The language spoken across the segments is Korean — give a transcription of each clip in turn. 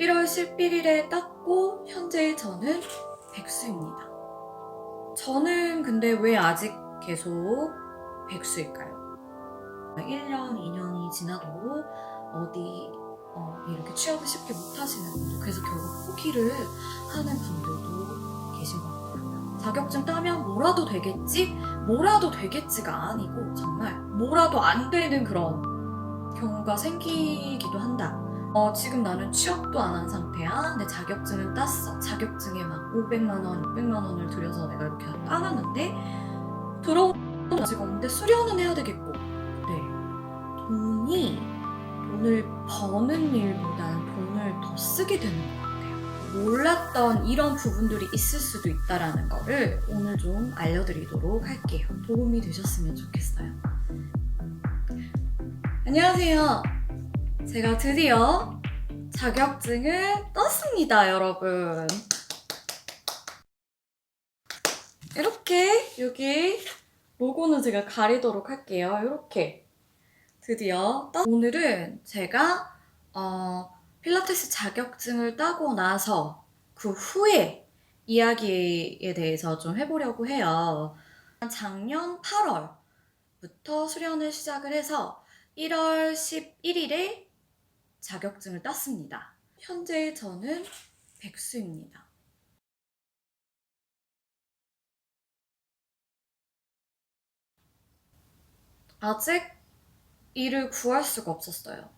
1월 11일에 땄고 현재 저는 백수입니다. 저는 근데 왜 아직 계속 백수일까요? 1년, 2년이 지나도 어디 이렇게 취업을 쉽게 못 하시는 분들, 그래서 결국 포기를 하는 분들도 계신 것 같더라고요. 자격증 따면 뭐라도 되겠지? 뭐라도 되겠지가 아니고 정말 뭐라도 안 되는 그런 경우가 생기기도 한다. 지금 나는 취업도 안 한 상태야. 내 자격증은 땄어. 자격증에 막 500만 원, 600만 원을 들여서 내가 이렇게 따놨는데 들어오는 아직 없는데 수련은 해야 되겠고. 네. 돈을 버는 일보다는 돈을 더 쓰게 되는 것 같아요. 몰랐던 이런 부분들이 있을 수도 있다라는 거를 오늘 좀 알려드리도록 할게요. 도움이 되셨으면 좋겠어요. 안녕하세요. 제가 드디어 자격증을 떴습니다, 여러분. 이렇게 여기 로고는 제가 가리도록 할게요. 이렇게 드디어 오늘은 제가 필라테스 자격증을 따고 나서 그 후에 이야기에 대해서 좀 해보려고 해요. 작년 8월부터 수련을 시작을 해서 1월 11일에 자격증을 땄습니다. 현재 저는 백수입니다. 아직 일을 구할 수가 없었어요.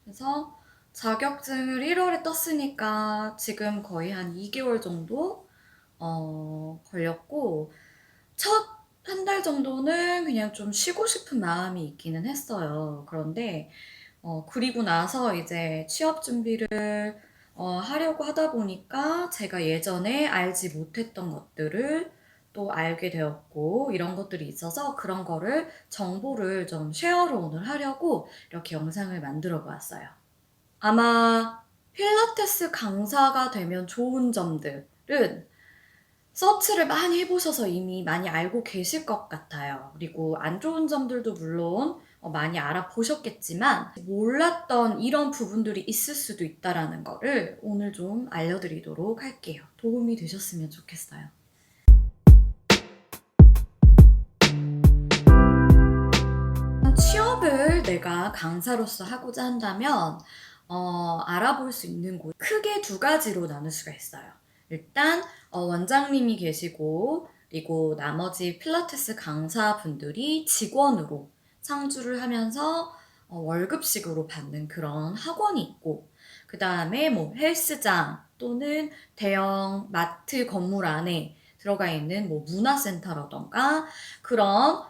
그래서 자격증을 1월에 떴으니까 지금 거의 한 2개월 정도 걸렸고, 첫 한 달 정도는 그냥 좀 쉬고 싶은 마음이 있기는 했어요. 그런데 그리고 나서 이제 취업 준비를 하려고 하다 보니까 제가 예전에 알지 못했던 것들을 또 알게 되었고, 이런 것들이 있어서 그런 거를 정보를 좀 쉐어를 오늘 하려고 이렇게 영상을 만들어 보았어요. 아마 필라테스 강사가 되면 좋은 점들은 서치를 많이 해보셔서 이미 많이 알고 계실 것 같아요. 그리고 안 좋은 점들도 물론 많이 알아보셨겠지만 몰랐던 이런 부분들이 있을 수도 있다라는 거를 오늘 좀 알려드리도록 할게요. 도움이 되셨으면 좋겠어요. 취업을 내가 강사로서 하고자 한다면 알아볼 수 있는 곳 크게 두 가지로 나눌 수가 있어요. 일단 원장님이 계시고, 그리고 나머지 필라테스 강사분들이 직원으로 상주를 하면서 월급식으로 받는 그런 학원이 있고, 그 다음에 뭐 헬스장 또는 대형 마트 건물 안에 들어가 있는 뭐 문화센터라던가 그런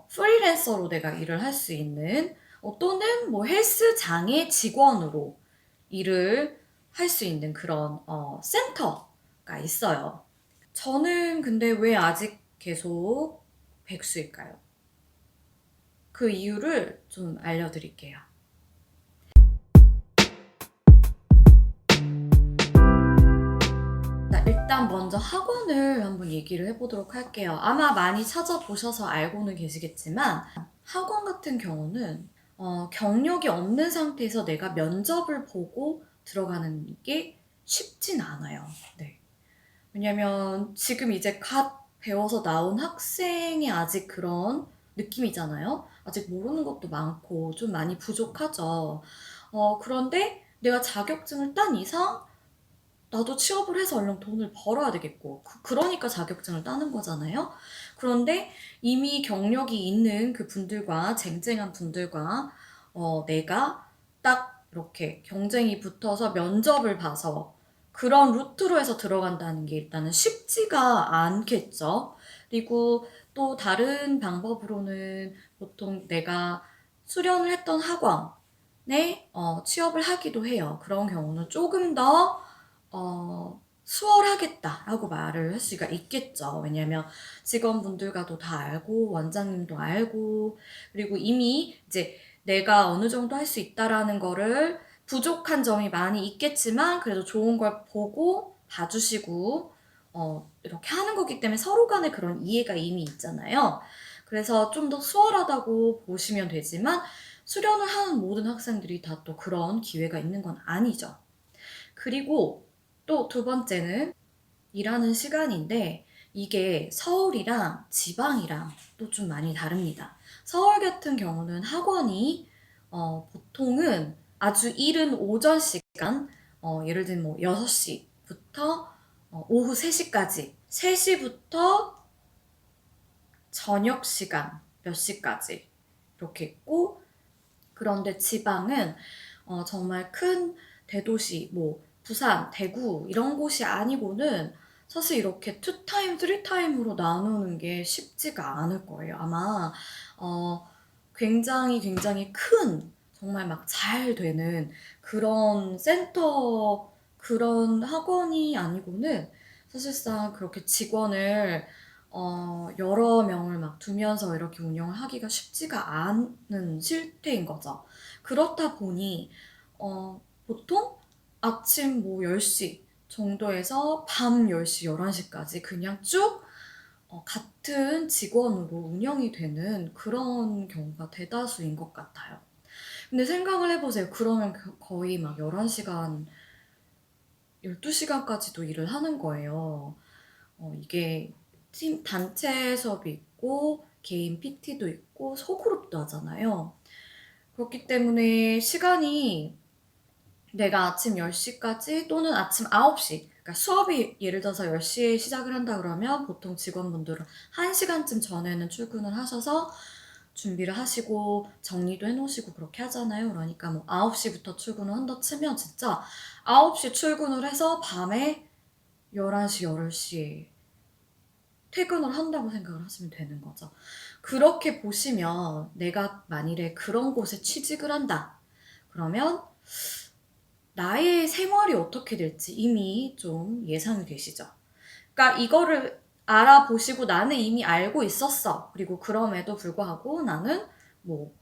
프리랜서로 내가 일을 할 수 있는, 또는 뭐 헬스장의 직원으로 일을 할 수 있는 그런 센터가 있어요. 저는 근데 왜 아직 계속 백수일까요? 그 이유를 좀 알려드릴게요. 일단 먼저 학원을 한번 얘기를 해보도록 할게요. 아마 많이 찾아보셔서 알고는 계시겠지만 학원 같은 경우는 경력이 없는 상태에서 내가 면접을 보고 들어가는 게 쉽진 않아요. 네. 왜냐면 지금 이제 갓 배워서 나온 학생이 아직 그런 느낌이잖아요. 아직 모르는 것도 많고 좀 많이 부족하죠. 그런데 내가 자격증을 딴 이상 나도 취업을 해서 얼른 돈을 벌어야 되겠고, 그러니까 자격증을 따는 거잖아요. 그런데 이미 경력이 있는 그 분들과 쟁쟁한 분들과 내가 딱 이렇게 경쟁이 붙어서 면접을 봐서 그런 루트로 해서 들어간다는 게 일단은 쉽지가 않겠죠. 그리고 또 다른 방법으로는 보통 내가 수련을 했던 학원에 취업을 하기도 해요. 그런 경우는 조금 더 수월하겠다라고 말을 할 수가 있겠죠. 왜냐면 직원분들과도 다 알고, 원장님도 알고, 그리고 이미 이제 내가 어느 정도 할 수 있다라는 거를 부족한 점이 많이 있겠지만, 그래도 좋은 걸 보고 봐주시고, 이렇게 하는 거기 때문에 서로 간에 그런 이해가 이미 있잖아요. 그래서 좀 더 수월하다고 보시면 되지만, 수련을 하는 모든 학생들이 다 또 그런 기회가 있는 건 아니죠. 그리고 또 두 번째는 일하는 시간인데 이게 서울이랑 지방이랑 또 좀 많이 다릅니다. 서울 같은 경우는 학원이 보통은 아주 이른 오전 시간, 예를 들면 뭐 6시부터 오후 3시까지, 3시부터 저녁 시간 몇 시까지 이렇게 있고, 그런데 지방은 정말 큰 대도시, 뭐 부산, 대구 이런 곳이 아니고는 사실 이렇게 투타임, 쓰리타임으로 나누는 게 쉽지가 않을 거예요. 아마 굉장히 굉장히 큰, 정말 막 잘 되는 그런 센터, 그런 학원이 아니고는 사실상 그렇게 직원을 여러 명을 막 두면서 이렇게 운영을 하기가 쉽지가 않은 실태인 거죠. 그렇다 보니 보통 아침 뭐 10시 정도에서 밤 10시, 11시까지 그냥 쭉 같은 직원으로 운영이 되는 그런 경우가 대다수인 것 같아요. 근데 생각을 해보세요. 그러면 거의 막 11시간, 12시간까지도 일을 하는 거예요. 이게 팀 단체 수업이 있고 개인 PT도 있고 소그룹도 하잖아요. 그렇기 때문에 시간이 내가 아침 10시까지 또는 아침 9시, 그러니까 수업이 예를 들어서 10시에 시작을 한다 그러면 보통 직원분들은 1시간쯤 전에는 출근을 하셔서 준비를 하시고 정리도 해놓으시고 그렇게 하잖아요. 그러니까 뭐 9시부터 출근을 한다 치면 진짜 9시 출근을 해서 밤에 11시, 12시에 퇴근을 한다고 생각을 하시면 되는 거죠. 그렇게 보시면 내가 만일에 그런 곳에 취직을 한다. 그러면 나의 생활이 어떻게 될지 이미 좀 예상이 되시죠? 그러니까 이거를 알아보시고 나는 이미 알고 있었어. 그리고 그럼에도 불구하고 나는 뭐,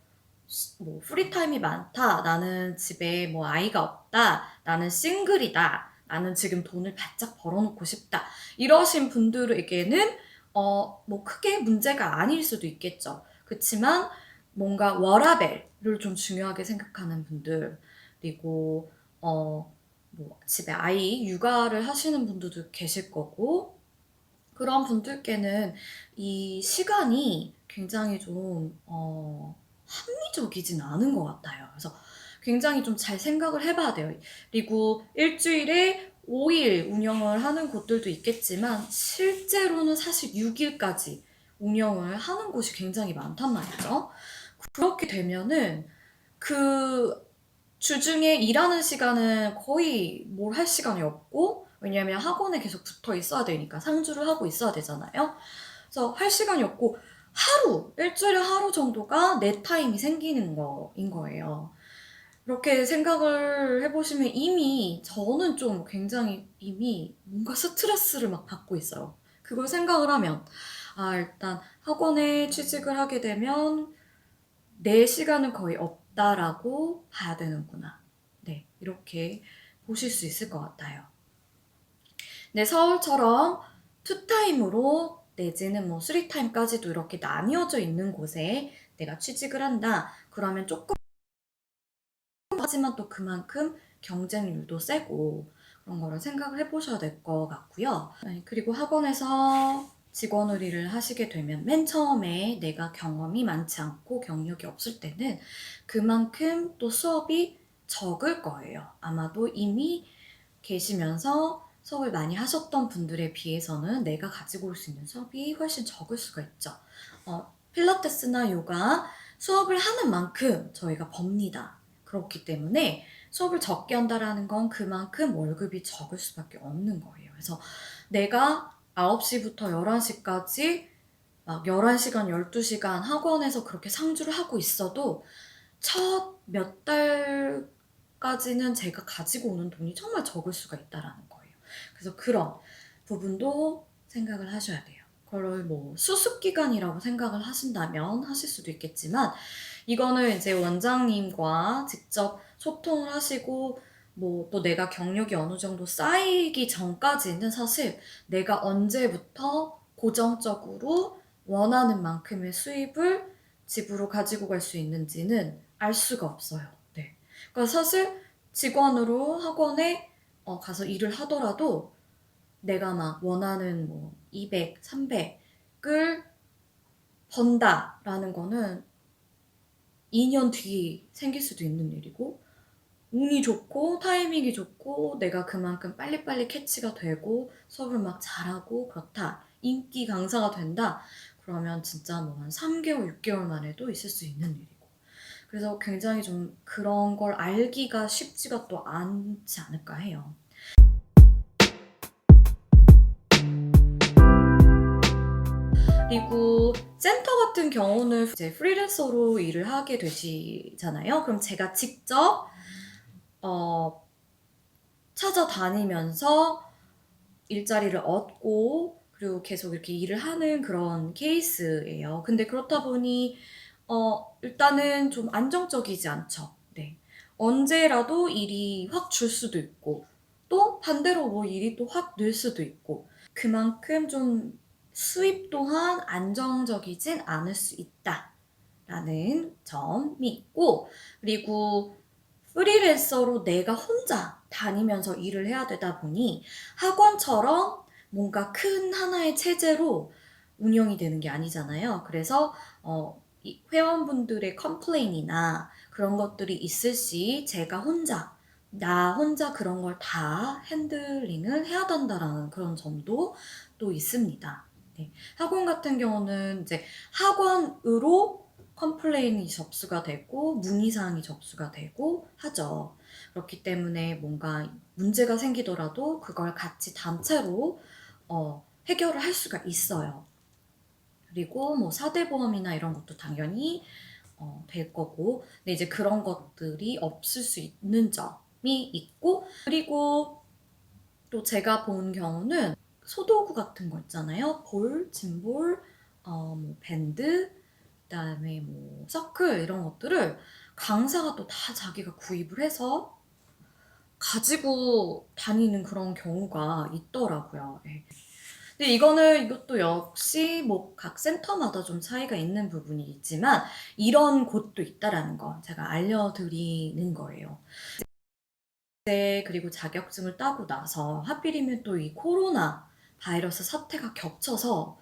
뭐 프리타임이 많다. 나는 집에 뭐 아이가 없다. 나는 싱글이다. 나는 지금 돈을 바짝 벌어놓고 싶다. 이러신 분들에게는 뭐 크게 문제가 아닐 수도 있겠죠. 그렇지만 뭔가 워라밸을 좀 중요하게 생각하는 분들, 그리고 뭐 집에 아이 육아를 하시는 분들도 계실 거고, 그런 분들께는 이 시간이 굉장히 좀 합리적이진 않은 것 같아요. 그래서 굉장히 좀 잘 생각을 해봐야 돼요. 그리고 일주일에 5일 운영을 하는 곳들도 있겠지만 실제로는 사실 6일까지 운영을 하는 곳이 굉장히 많단 말이죠. 그렇게 되면은 그 주중에 일하는 시간은 거의 뭘 할 시간이 없고, 왜냐면 학원에 계속 붙어 있어야 되니까 상주를 하고 있어야 되잖아요. 그래서 할 시간이 없고 일주일에 하루 정도가 내 타임이 생기는 거인 거예요. 이렇게 생각을 해보시면 이미 저는 좀 굉장히 이미 뭔가 스트레스를 막 받고 있어요. 그걸 생각을 하면 일단 학원에 취직을 하게 되면 내 시간은 거의 없다라고 봐야 되는구나. 네, 이렇게 보실 수 있을 것 같아요. 네, 서울처럼 투타임으로 내지는 뭐 쓰리타임까지도 이렇게 나뉘어져 있는 곳에 내가 취직을 한다. 그러면 조금 하지만 또 그만큼 경쟁률도 세고 그런 거를 생각을 해보셔야 될 것 같고요. 네, 그리고 학원에서 직원을 일을 하시게 되면 맨 처음에 내가 경험이 많지 않고 경력이 없을 때는 그만큼 또 수업이 적을 거예요. 아마도 이미 계시면서 수업을 많이 하셨던 분들에 비해서는 내가 가지고 올 수 있는 수업이 훨씬 적을 수가 있죠. 필라테스나 요가 수업을 하는 만큼 저희가 법니다. 그렇기 때문에 수업을 적게 한다라는 건 그만큼 월급이 적을 수밖에 없는 거예요. 그래서 내가 9시부터 11시까지 막 11시간, 12시간 학원에서 그렇게 상주를 하고 있어도 첫 몇 달까지는 제가 가지고 오는 돈이 정말 적을 수가 있다라는 거예요. 그래서 그런 부분도 생각을 하셔야 돼요. 그걸 뭐 수습기간이라고 생각을 하신다면 하실 수도 있겠지만 이거는 이제 원장님과 직접 소통을 하시고 뭐 또 내가 경력이 어느 정도 쌓이기 전까지는 사실 내가 언제부터 고정적으로 원하는 만큼의 수입을 집으로 가지고 갈 수 있는지는 알 수가 없어요. 네. 그러니까 사실 직원으로 학원에 가서 일을 하더라도 내가 막 원하는 뭐 200, 300을 번다라는 거는 2년 뒤에 생길 수도 있는 일이고, 운이 좋고 타이밍이 좋고 내가 그만큼 빨리빨리 캐치가 되고 수업을 막 잘하고 그렇다, 인기 강사가 된다, 그러면 진짜 뭐 한 3개월, 6개월 만에도 있을 수 있는 일이고. 그래서 굉장히 좀 그런 걸 알기가 쉽지가 또 않지 않을까 해요. 그리고 센터 같은 경우는 이제 프리랜서로 일을 하게 되시잖아요. 그럼 제가 직접 찾아다니면서 일자리를 얻고 그리고 계속 이렇게 일을 하는 그런 케이스예요. 근데 그렇다 보니 일단은 좀 안정적이지 않죠. 네. 언제라도 일이 확 줄 수도 있고, 또 반대로 뭐 일이 또 확 늘 수도 있고, 그만큼 좀 수입 또한 안정적이진 않을 수 있다라는 점이 있고, 그리고 프리랜서로 내가 혼자 다니면서 일을 해야 되다 보니 학원처럼 뭔가 큰 하나의 체제로 운영이 되는 게 아니잖아요. 그래서 이 회원분들의 컴플레인이나 그런 것들이 있을 시 제가 나 혼자 그런 걸 다 핸들링을 해야 된다라는 그런 점도 또 있습니다. 네. 학원 같은 경우는 이제 학원으로 컴플레인이 접수가 되고 문의사항이 접수가 되고 하죠. 그렇기 때문에 뭔가 문제가 생기더라도 그걸 같이 단체로 해결을 할 수가 있어요. 그리고 뭐 사대보험이나 이런 것도 당연히 될 거고, 근데 이제 그런 것들이 없을 수 있는 점이 있고, 그리고 또 제가 본 경우는 소도구 같은 거 있잖아요. 볼, 짐볼, 뭐 밴드, 그다음에 뭐 서클 이런 것들을 강사가 또 다 자기가 구입을 해서 가지고 다니는 그런 경우가 있더라고요. 예. 근데 이것도 역시 뭐 각 센터마다 좀 차이가 있는 부분이 있지만 이런 곳도 있다라는 거 제가 알려드리는 거예요. 네, 그리고 자격증을 따고 나서 하필이면 또 이 코로나 바이러스 사태가 겹쳐서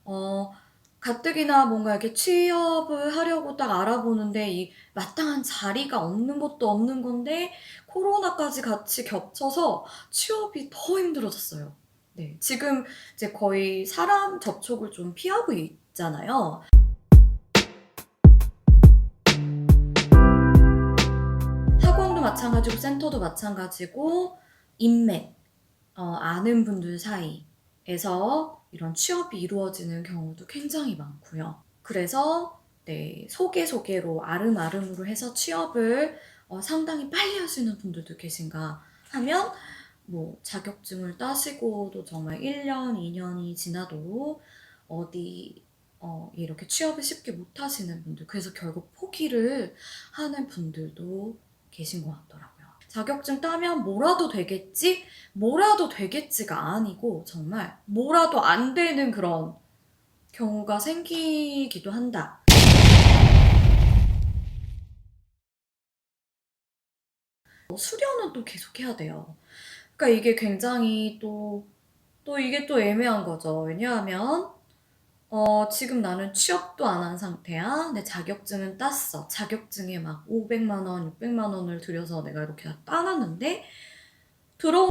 어, 가뜩이나 뭔가 이렇게 취업을 하려고 딱 알아보는데 이 마땅한 자리가 없는 것도 없는 건데 코로나까지 같이 겹쳐서 취업이 더 힘들어졌어요. 네, 지금 이제 거의 사람 접촉을 좀 피하고 있잖아요. 학원도 마찬가지고 센터도 마찬가지고 인맥, 아는 분들 사이에서 이런 취업이 이루어지는 경우도 굉장히 많고요. 그래서 네, 소개로 아름아름으로 해서 취업을 상당히 빨리 할 수 있는 분들도 계신가 하면 뭐 자격증을 따시고도 정말 1년, 2년이 지나도 어디 이렇게 취업을 쉽게 못 하시는 분들, 그래서 결국 포기를 하는 분들도 계신 것 같더라고요. 자격증 따면 뭐라도 되겠지? 뭐라도 되겠지가 아니고 정말 뭐라도 안 되는 그런 경우가 생기기도 한다. 수련은 또 계속 해야 돼요. 그러니까 이게 굉장히 또 이게 또 애매한 거죠. 왜냐하면 지금 나는 취업도 안 한 상태야. 내 자격증은 땄어. 자격증에 막 500만 원, 600만 원을 들여서 내가 이렇게 다 따놨는데 들어오는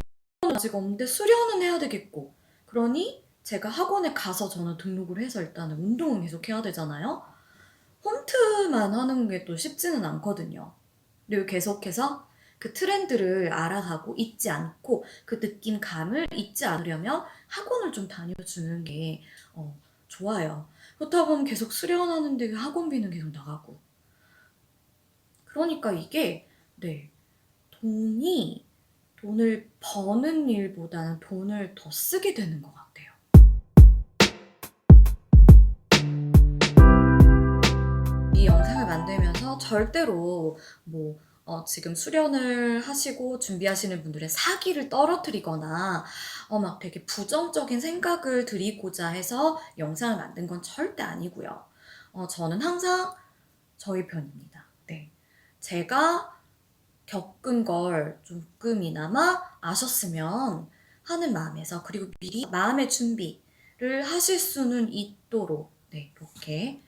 아직 없는데 수련은 해야 되겠고. 그러니 제가 학원에 가서 저는 등록을 해서 일단은 운동은 계속 해야 되잖아요. 홈트만 하는 게 또 쉽지는 않거든요. 그리고 계속해서 그 트렌드를 알아가고 잊지 않고 그 느낌감을 잊지 않으려면 학원을 좀 다녀주는 게 좋아요. 그렇다 보면 계속 수련하는데 학원비는 계속 나가고. 그러니까 이게 네, 돈을 버는 일보다는 돈을 더 쓰게 되는 것 같아요. 이 영상을 만들면서 절대로 뭐 지금 수련을 하시고 준비하시는 분들의 사기를 떨어뜨리거나 막 되게 부정적인 생각을 드리고자 해서 영상을 만든 건 절대 아니고요. 저는 항상 저희 편입니다. 네. 제가 겪은 걸 조금이나마 아셨으면 하는 마음에서, 그리고 미리 마음의 준비를 하실 수는 있도록 이렇게,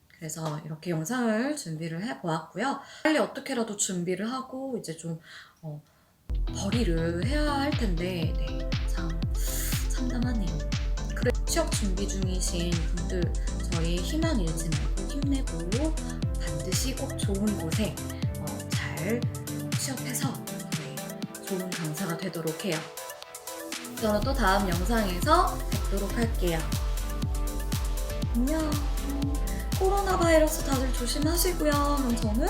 그래서 이렇게 영상을 준비를 해보았고요. 빨리 어떻게라도 준비를 하고 이제 좀 벌이를 해야 할 텐데 참 참담하네요. 그래, 취업 준비 중이신 분들, 저희 희망 잃지 말고 힘내고 반드시 꼭 좋은 곳에 잘 취업해서 좋은 강사가 되도록 해요. 저는 또 다음 영상에서 뵙도록 할게요. 안녕. 코로나 바이러스 다들 조심하시고요. 그럼 저는